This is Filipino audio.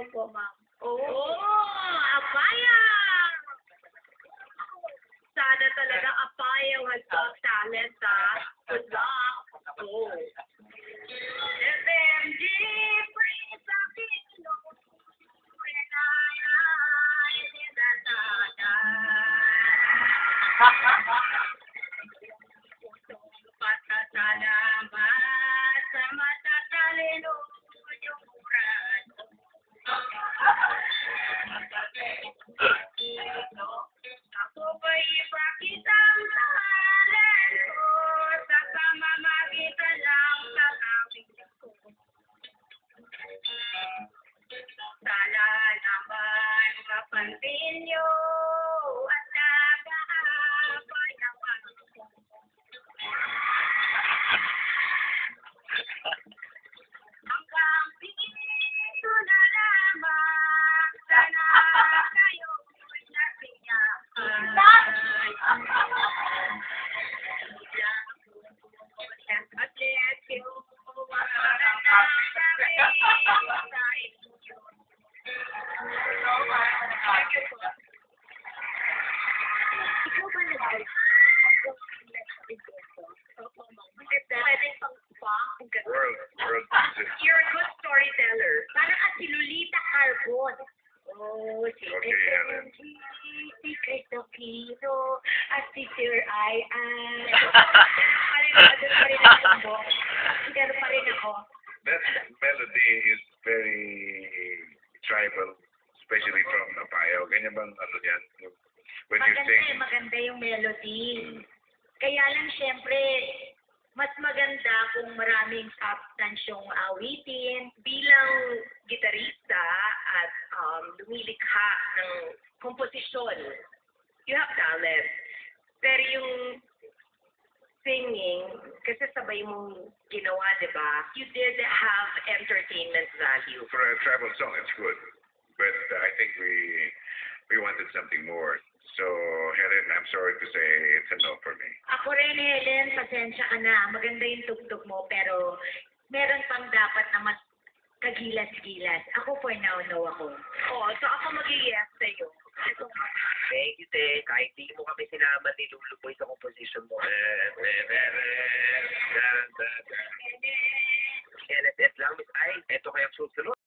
Opo, ma'am. Oh, Apaya! Sana talaga Apaya has got talent, ha? Good luck. Oh. FMG, free sa kilo. Pasasalamat sa matatalino yung murado. Ako ba'y ipakitang mahalan ko sa pamamagitan lang sa aming ko. Sana naman mapansin niyo at nag-aabay ang ako. Hanggang dito na lamang, sana kayo'y nasiyahan. At let you waran na kami sa inyo. Ikaw ba nag-ay? Opo, ma'am. Pwedeng pang-pang. World. You're a good storyteller. Parang at si Lolita Carbon. Oh, si Okay, Helen. Si Cristofino, at si Sir Ai. Ganun pa rin ako. That melody is very tribal, especially from Apaya. Ganyan bang ano yan? When you sing. Maganda yung melody. Kaya lang, syempre, mas maganda kung maraming substance yung awitin. Bilang gitarista at lumilikha ng komposisyon, you have talent. Pero yung singing, kasi sabay mong ginawa, di ba? You did have entertainment value. For a tribal song, it's good. But I think we wanted something more. So, Helen, I'm sorry to say it's a no for me. Ako rin, Helen, pasensya ka na. Maganda yung tugtog mo, pero meron pang dapat na mas kagilas-gilas. Ako for now, no ako. Oo, so ako mag-i-yes sa'yo. Thank you, te. Kahit di mo kami sinama ni Lulu Boy sa composition mo. LSS lang, Miss Ay. Eto kayang susunod.